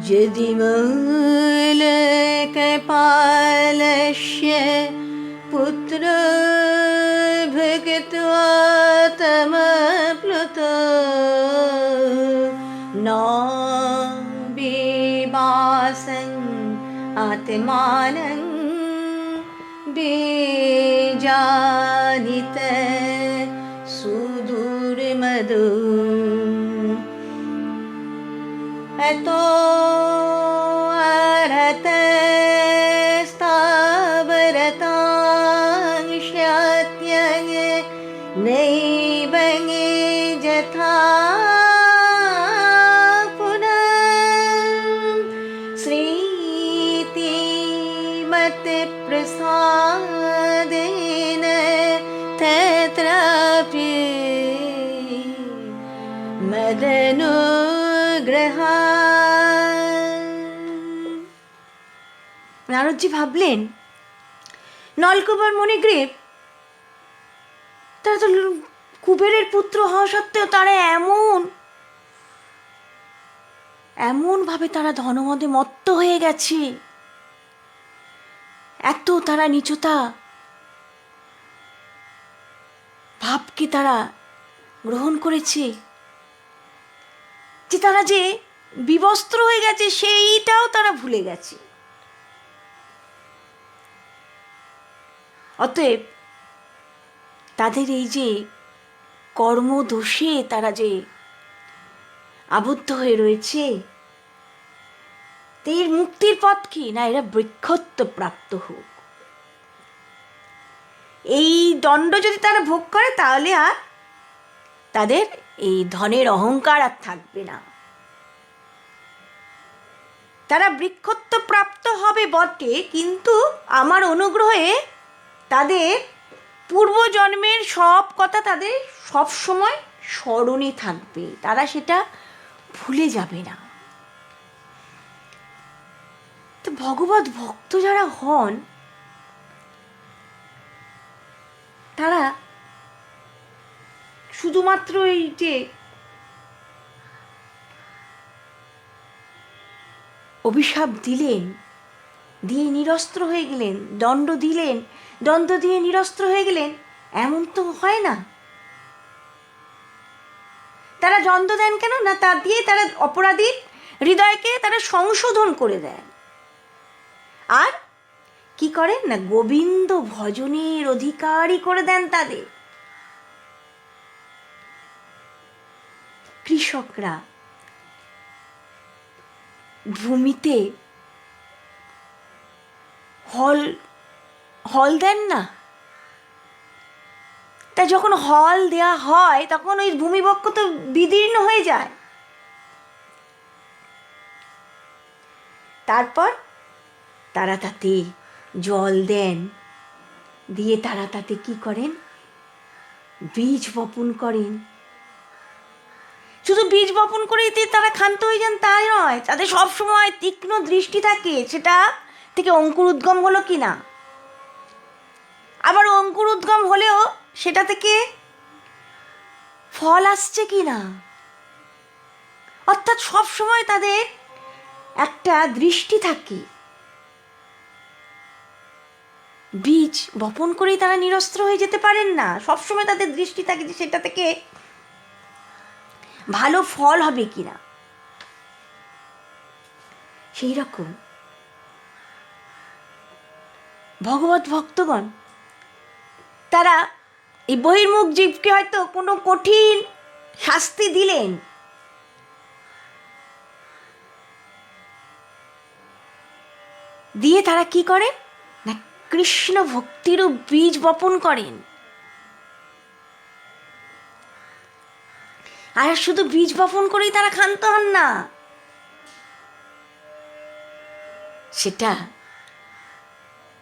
यदि मूलकपालस्य पुत्र भृगत्वा तमप्लुतो न बेबासन् आत्मानं बेजानित सुदूरमदो अतो अरतस्तावरतां श्यात्यं नैवङे यथा पुनः श्रीतिमत्प्रसादेन तत्रापि मदनुग्रहा। নারদজি ভাবলেন নলকূপ আর মণিগ্রীব তারা তো কুবেরের পুত্র হওয়া সত্ত্বেও তারা এমনভাবে তারা ধনমদে মত্ত হয়ে গেছে, এত তারা নীচতা ভাবকে তারা গ্রহণ করেছে যে তারা যে বিবস্ত্র হয়ে গেছে সেইটাও তারা ভুলে গেছে। অতএব তাদের এই যে কর্মদোষে তারা যে আবদ্ধ হয়ে রয়েছে, এর মুক্তির পথ কি না, এরা বৃক্ষত্ব প্রাপ্ত হোক। এই দণ্ড যদি তারা ভোগ করে তাহলে আর তাদের এই ধনের অহংকার আর থাকবে না। তারা বৃক্ষত্ব প্রাপ্ত হবে বটে, কিন্তু আমার অনুগ্রহে তাদের পূর্বজন্মের সব কথা তাদের সব সময় স্মরণে থাকবে, তারা সেটা ভুলে যাবে না। তো ভগবত ভক্ত যারা হন তারা শুধুমাত্র এই যে অভিশাপ দিলেন, দিয়ে নিরস্ত্র হয়ে গেলেন, দণ্ড দিলেন, দণ্ড দিয়ে নিরস্ত্র হয়ে গেলেন, এমন তো হয় না। তারা দণ্ড দেন কেন না, তা দিয়ে তারা অপরাধীর হৃদয়কে তারা সংশোধন করে দেন। আর কি করেন না, গোবিন্দ ভজনের অধিকারী করে দেন তাদের। কৃষকরা ভূমিতে হল দেন না, তা যখন হল দেয়া হয় তখন ওই ভূমিবক্ষ তো বিদীর্ণ হয়ে যায়। তারপর তারা তাতে জল দেন, দিয়ে তারা তাতে কি করেন, বীজ বপন করেন। শুধু বীজ বপন করেই তারা ক্ষান্ত হয়ে যান তাই নয়, তাদের সবসময় তীক্ষ্ণ দৃষ্টি থাকে সেটা থেকে অঙ্কুর উদ্গম হলো কি না, আবার অঙ্কুর উদ্গম হলেও সেটা থেকে ফল আসছে কি না। অর্থাৎ সবসময় তাদের একটা দৃষ্টি থাকে। বীজ বপন করেই তারা নিরস্ত্র হয়ে যেতে পারেন না, সবসময় তাদের দৃষ্টি থাকে যে সেটা থেকে ভালো ফল হবে কিনা। সেই রকম ভগবত ভক্তগণ তারা এই বহির্মুখ জীবকে হয়তো কোনো কঠিন শাস্তি দিলেন, দিয়ে তারা কি করেন না, কৃষ্ণ ভক্তিরও বীজ বপন করেন। আর শুধু বীজ বপন করেই তারা ক্ষান্ত হন না, সেটা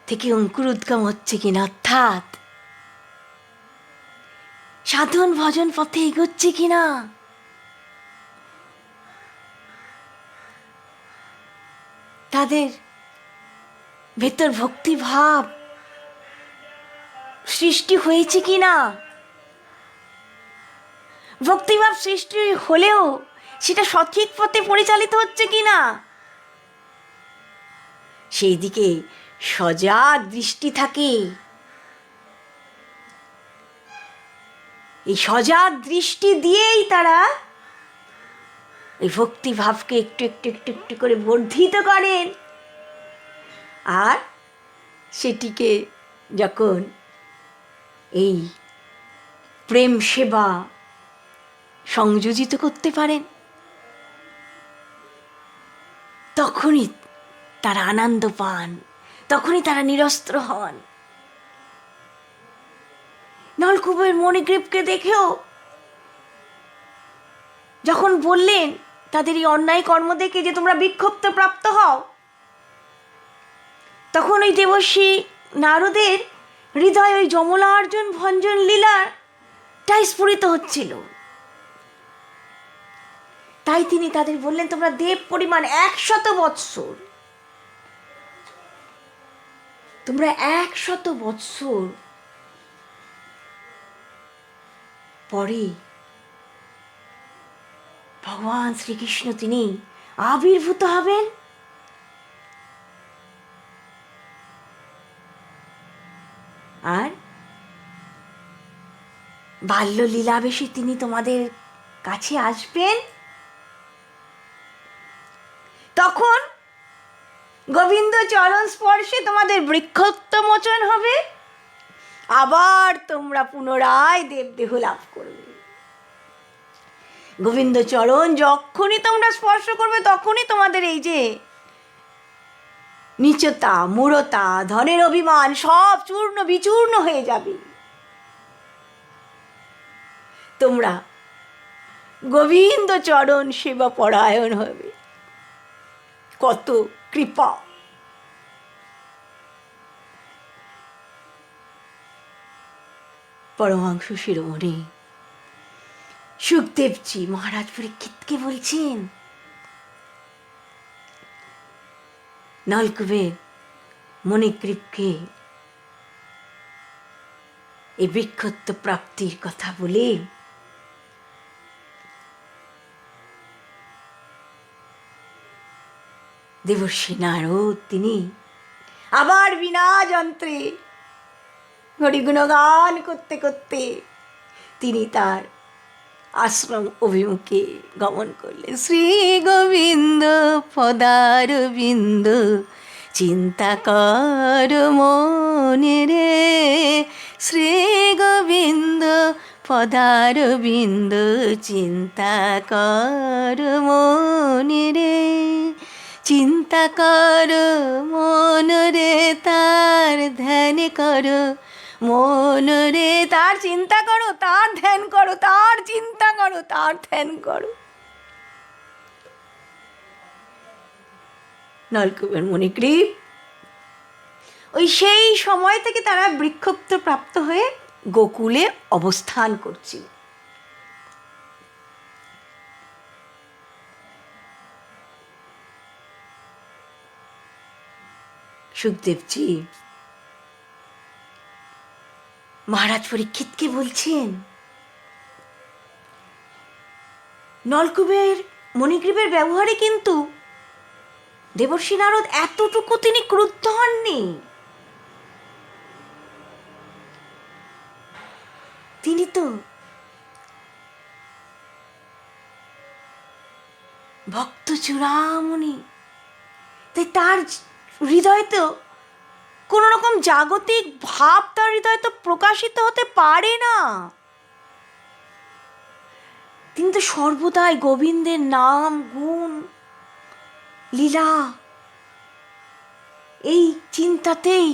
থেকে অঙ্কুর উদ্গম হচ্ছে কিনা, অর্থাৎ সাধন ভজন পথে এগোচ্ছে কিনা, তাদের ভেতর ভক্তি ভাব সৃষ্টি হয়েছে কিনা, ভক্তিভাব সৃষ্টি হলেও সেটা সঠিক পথে পরিচালিত হচ্ছে কিনা, সেই দিকে সজাগ দৃষ্টি থাকে। এই সজাগ দৃষ্টি দিয়েই তারা এই ভক্তিভাবকে একটু একটু একটু একটু করে বর্ধিত করেন, আর সেটিকে যখন এই প্রেম সেবা সংযোজিত করতে পারেন, তখনই তারা আনন্দ পান, তখনই তারা নিরস্ত্র হন। নলকূপের মণিগ্রীবকে দেখেও যখন বললেন তাদের এই অন্যায় কর্ম দেখে যে তোমরা বিক্ষুব্ধ প্রাপ্ত হও, তখন ওই দেবর্ষি নারদের হৃদয় ওই যমলার্জুন ভঞ্জন লীলাটাই স্ফুরিত হচ্ছিল। তাই তিনি তাদের বললেন, তোমরা দেব পরিমাণ 100 বৎসর, তোমরা 100 বৎসর পরে ভগবান শ্রীকৃষ্ণ তিনি আবির্ভূত হবেন। আর বাল্যলীলাবেশে তিনি তোমাদের কাছে আসবেন। তখন গোবিন্দ চরণ স্পর্শে তোমাদের বৃক্ষোত্তমোচন হবে, আবার তোমরা পুনরায় দেবদেহ লাভ করবে। গোবিন্দ চরণ যখনই তোমরা স্পর্শ করবে, তখনই তোমাদের এই যে নীচতা, মূঢ়তা, ধনের অভিমান সব চূর্ণ বিচূর্ণ হয়ে যাবে। তোমরা গোবিন্দ চরণ সেবা পরায়ণ হবে। কত কৃপা! পরমহংস শিরোমণি সুখদেবজি মহারাজ পরীক্ষিতকে বলছেন, নলকূপের মণিগ্রীবকে এই বৃক্ষত্ব প্রাপ্তির কথা বলে দেবর্ষি নারদ তিনি আবার বিনা যন্ত্রে হরিগুণগান করতে করতে তিনি তার আশ্রম অভিমুখে গমন করলেন। শ্রী গোবিন্দ পদারবিন্দ চিন্তা কর মনে রে, শ্রী গোবিন্দ পদারবিন্দ চিন্তা কর মনে রে, চিন্তা কর মন রে তার ধ্যান করো, মন রে তার চিন্তা করো, তার ধ্যান করো, তার চিন্তা করো, তার ধ্যান করো। নলকূপের মণিগ্রীব ওই সেই সময় থেকে তারা বৃক্ষোক্ত প্রাপ্ত হয়ে গোকুলে অবস্থান করছিল। সুখদেবজি মহারাজ পরীক্ষিতকে বলছেন, নলকূপের মণিগ্রীবের ব্যবহারে কিন্তু দেবর্ষি নারদ এতটুকু তিনি ক্রুদ্ধ হননি। তিনি তো ভক্ত চূড়ামণি, তাই তার হৃদয় তো কোন রকম জাগতিক ভাব তার হৃদয় তো প্রকাশিত হতে পারে না। তিনি তো সর্বদাই গোবিন্দের নাম, গুণ, লীলা এই চিন্তাতেই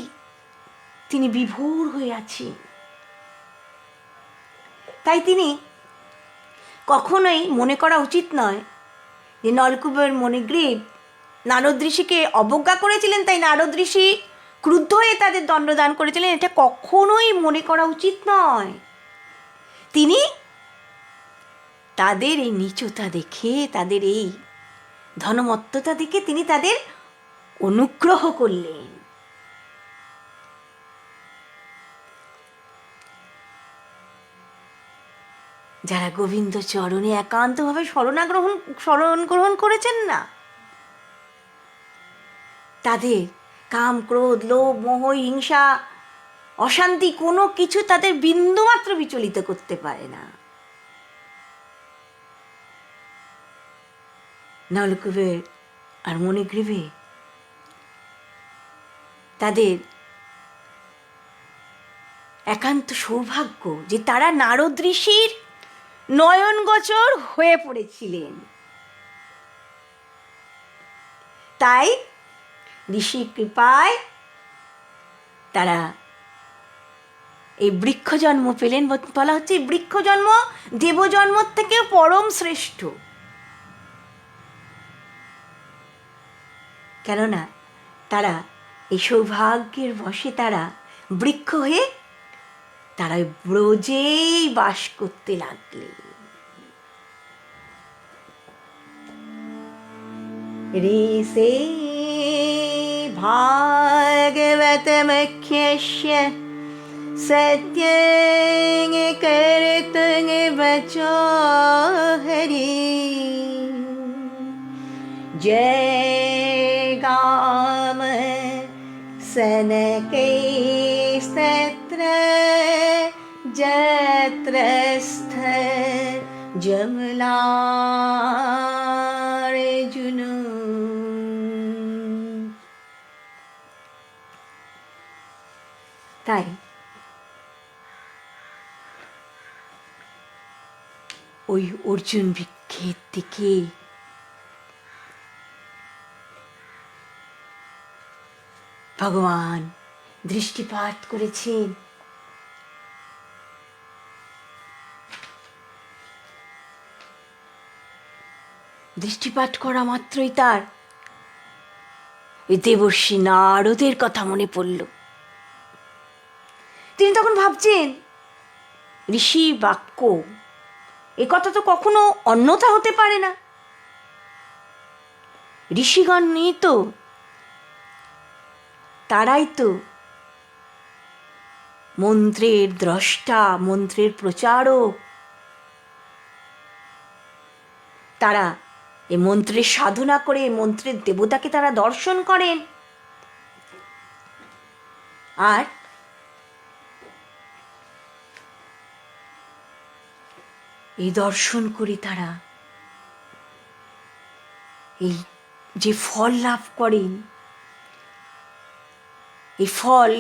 তিনি বিভোর হয়ে আছেন। তাই তিনি কখনোই মনে করা উচিত নয় যে নলকূপের মণিগ্রীব নারদ ঋষিকে অবজ্ঞা করেছিলেন, তাই নারদ ঋষি ক্রুদ্ধ হয়ে তাদের দণ্ডদান করেছিলেন, এটা কখনোই মনে করা উচিত নয়। তিনি তাদের এই নীচতা দেখে, তাদের এই ধনমত্ততা দেখে তিনি তাদের অনুগ্রহ করলেন। যারা গোবিন্দ চরণে একান্তভাবে শরণ গ্রহণ করেছেন না, তাদের কাম, ক্রোধ, লোভ, মোহ, হিংসা, অশান্তি কোনো কিছু তাদের বিন্দুমাত্র বিচলিত করতে পারে না। নলকূপের আর মণিগ্রীবে তাদের একান্ত সৌভাগ্য যে তারা নারদ ঋষির নয়নগোচর হয়ে পড়েছিলেন। তাই ঋষির কৃপায় তারা এই বৃক্ষ জন্ম পেলেন। বলা হচ্ছে এই বৃক্ষ জন্ম দেবজন্ম থেকে পরম শ্রেষ্ঠ, কেননা তারা এই সৌভাগ্যের বশে তারা বৃক্ষ হয়ে তারা ব্রজেই বাস করতে লাগলেন। ঋষে ভাগবত মুখ্যস্য सत्यं कर्तुं बचो हरि जय गाम सनकैस्तत्र जत्र स्थ जमलार्जुनो। তাই ওই অর্জুন বৃক্ষের দিকে ভগবান দৃষ্টিপাত করেছেন। দৃষ্টিপাত করা মাত্রই তার ওই দেবর্ষি নারদের কথা মনে পড়ল। তিনি তখন ভাবছেন, ঋষি বাক্য, এ কথা তো কখনো অন্যথা হতে পারে না। ঋষিগণ নিয়ে তো তারাই তো মন্ত্রের দ্রষ্টা, মন্ত্রের প্রচারক। তারা এই মন্ত্রের সাধনা করে মন্ত্রের দেবতাকে তারা দর্শন করেন, আর এই দর্শন করে তারা এই যে ফল লাভ করেন, এই ফল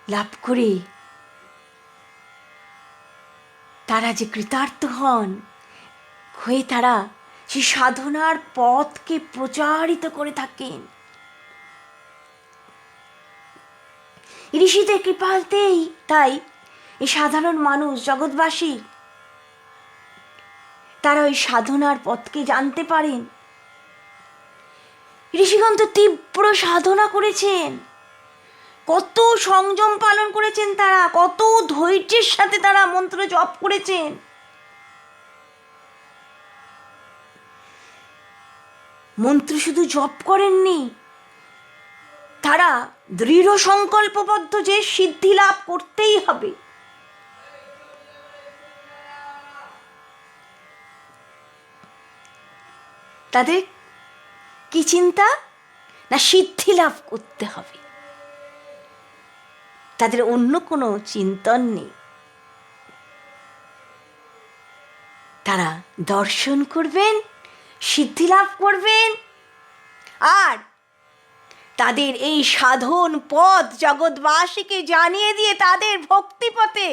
লাভ করে তারা যে কৃতার্থ হয়ে তারা সেই সাধনার পথকে প্রচারিত করে থাকেন। ঋষিদের কৃপাতেই তাই এই সাধারণ মানুষ, জগৎবাসী, তারা ওই সাধনার পথকে জানতে পারেন। ঋষিগণ তো তীব্র সাধনা করেছেন, কত সংযম পালন করেছেন, তারা কত ধৈর্যের সাথে তারা মন্ত্র জপ করেছেন। মন্ত্র শুধু জপ করেননি, তারা দৃঢ় সংকল্পবদ্ধ যে সিদ্ধি লাভ করতেই হবে। তাদের কি চিন্তা না, সিদ্ধি লাভ করতে হবে, তাদের অন্য কোনো চিন্তন নেই। তারা দর্শন করবেন, সিদ্ধি লাভ করবেন, আর তাদের এই সাধন পথ জগৎবাসীকে জানিয়ে দিয়ে তাদের ভক্তিপথে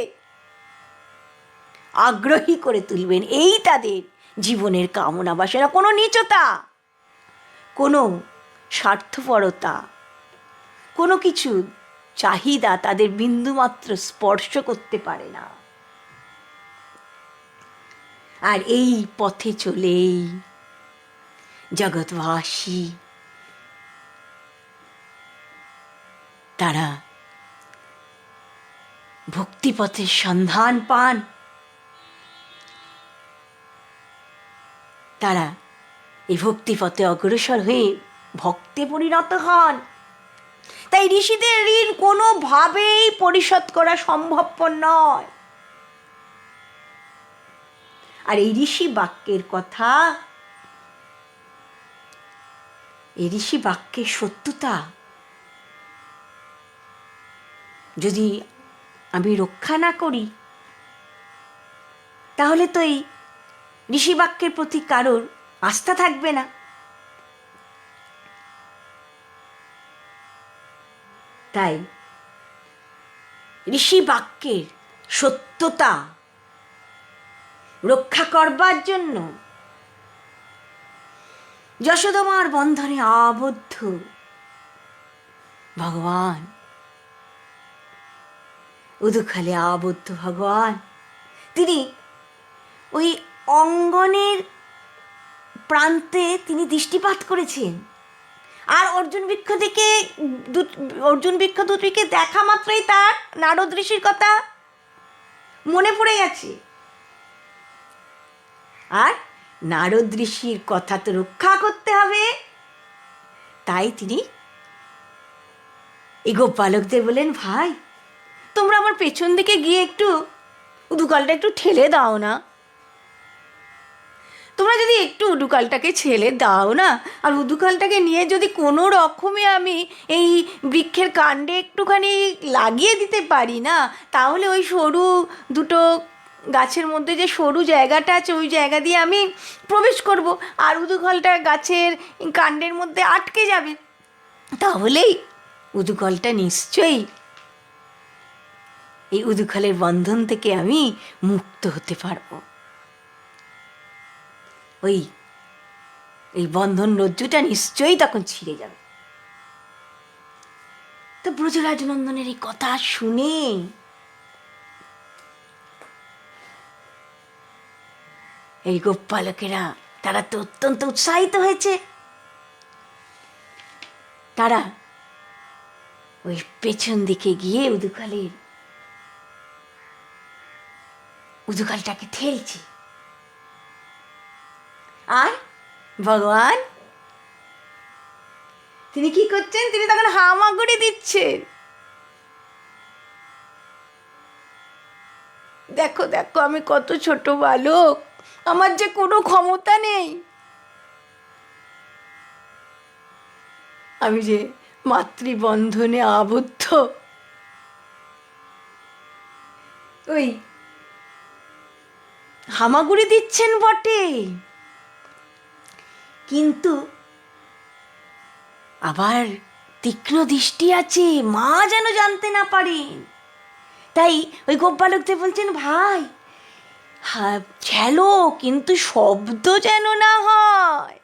আগ্রহী করে তুলবেন। এই তাদের জীবনের কামনা বাসনা। কোনো নীচতা, কোনো স্বার্থপরতা, কোনো কিছু চাহিদা তাদের বিন্দুমাত্র স্পর্শ করতে পারে না। আর এই পথে চলেই জগৎবাসী তারা ভক্তিপথের সন্ধান পান, তারা এই ভক্তিপথে অগ্রসর হয়ে ভক্তে পরিণত হন। তাই ঋষিদের ঋণ কোনোভাবেই পরিশোধ করা সম্ভবপর নয়। আর এই ঋষি বাক্যের কথা এই ঋষি বাক্যের সত্যতা যদি আমি রক্ষা না করি, তাহলে তো এই ঋষি বাক্যের প্রতি কারোর আস্থা থাকবে না। তাই ঋষি বাক্যের সত্যতা রক্ষা করবার জন্য যশোদামার বন্ধনে আবদ্ধ ভগবান, উদুখালে আবদ্ধ ভগবান, তিনি ওই অঙ্গনের প্রান্তে তিনি দৃষ্টিপাত করেছেন। আর অর্জুন বৃক্ষ দুটিকে দেখা মাত্রই তার নারদ ঋষির কথা মনে পড়ে গেছে। আর নারদ ঋষির কথা তো রক্ষা করতে হবে, তাই তিনি এই গোপালকদের বলেন, ভাই তোমরা আমার পেছন দিকে গিয়ে একটু উদুকালটা একটু ঠেলে দাও না। তোমরা যদি একটু উদুকালটাকে ছেড়ে দাও না, আর উদুকালটাকে নিয়ে যদি কোনো রকমে আমি এই বৃক্ষের কাণ্ডে একটুখানি লাগিয়ে দিতে পারি না, তাহলে ওই সরু দুটো গাছের মধ্যে যে সরু জায়গাটা আছে ওই জায়গা দিয়ে আমি প্রবেশ করব, আর উদুকালটা গাছের কাণ্ডের মধ্যে আটকে যাবে, তাহলেই উদুকালটা নিশ্চয়ই এই উদুকালের বন্ধন থেকে আমি মুক্ত হতে পারবো। এই বন্ধন রজ্জুটা নিশ্চয়ই তখন ছিঁড়ে যাবে। তো ব্রজরাজ নন্দনের এই কথা শুনে এই গোপালকেরা তারা তো অত্যন্ত উৎসাহিত হয়েছে। তারা ওই পেছন দিকে গিয়ে উদুকালটাকে ঠেলছে। আর ভগবান তিনি কি করছেন? তিনি তখন হামাগুড়ি দিচ্ছেন। দেখো দেখো, আমি কত ছোট বালক, আমার যে কোনো ক্ষমতা নেই, আমি যে মাতৃবন্ধনে আবদ্ধ। ওই হামাগুড়ি দিচ্ছেন বটে, কিন্তু আবার তীক্ষ্ণ দৃষ্টি আছে, মা যেন জানতে না পারেন। তাই ওই গোপালকদের বলছেন, ভাই ছেলো, কিন্তু শব্দ যেন না হয়।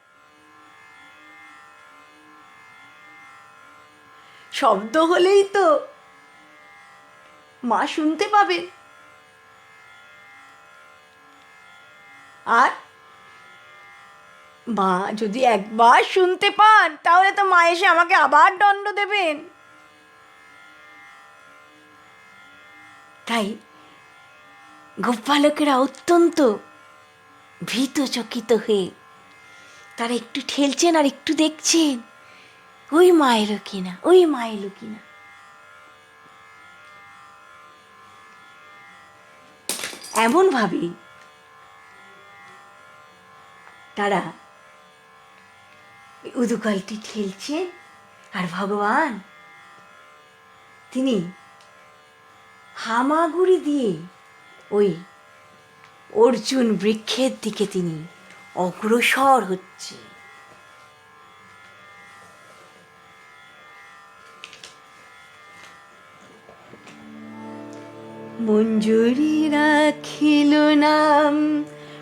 শব্দ হলেই তো মা শুনতে পাবেন, আর মা যদি একবার শুনতে পান তাহলে তো মা এসে আমাকে আবার দণ্ড দেবেন। তাই গোপালকেরা অত্যন্ত ভীত চকিত হয়ে তারা একটু ঠেলছেন আর একটু দেখছেন ওই মা এলো কিনা, ওই মা এলো কিনা। এমন ভাবে তারা উদুকালটি ঠেলছেন, আর ভগবান তিনি হামাগুড়ি দিয়ে ওই অর্জুন বৃক্ষের দিকে তিনি অগ্রসর হচ্ছে। মঞ্জুরি রাখিল নাম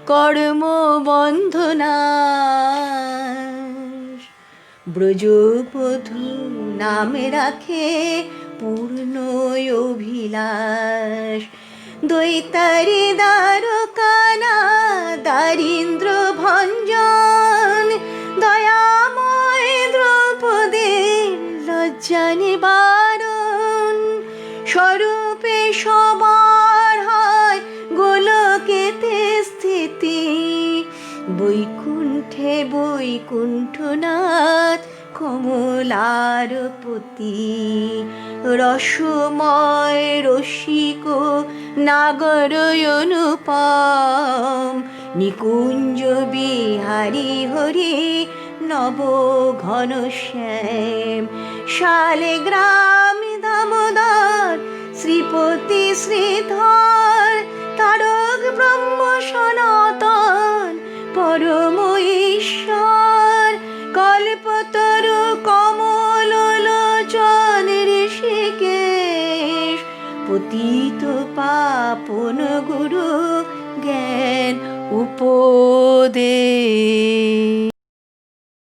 কর্ম বন্ধনা, ব্রজবধূ নামে রাখে পূর্ণ অভিলাষ। দৈতারি দ্বারকানা দারিদ্র ভঞ্জন, দয়াময় দ্রৌপদীর লজ্জা নিবারণ। স্বরূপে সবার হয় গোলকেতে স্থিতি, বৈকুণ্ঠে বৈকুণ্ঠনাথ কমলার পতি। রসময় রসিক নাগর অনুপম, নিকুঞ্জ বিহারী হরি নব ঘনশ্যাম, শালিগ্রাম দামোদর, শ্রীপতি শ্রীধর, তারক ব্রহ্ম সনাতন পরম ঈশ্বর, কল্পতরু কমল লোচন ঋষিকেশ, পতিত পাবন গুরু জ্ঞান উপদেশ।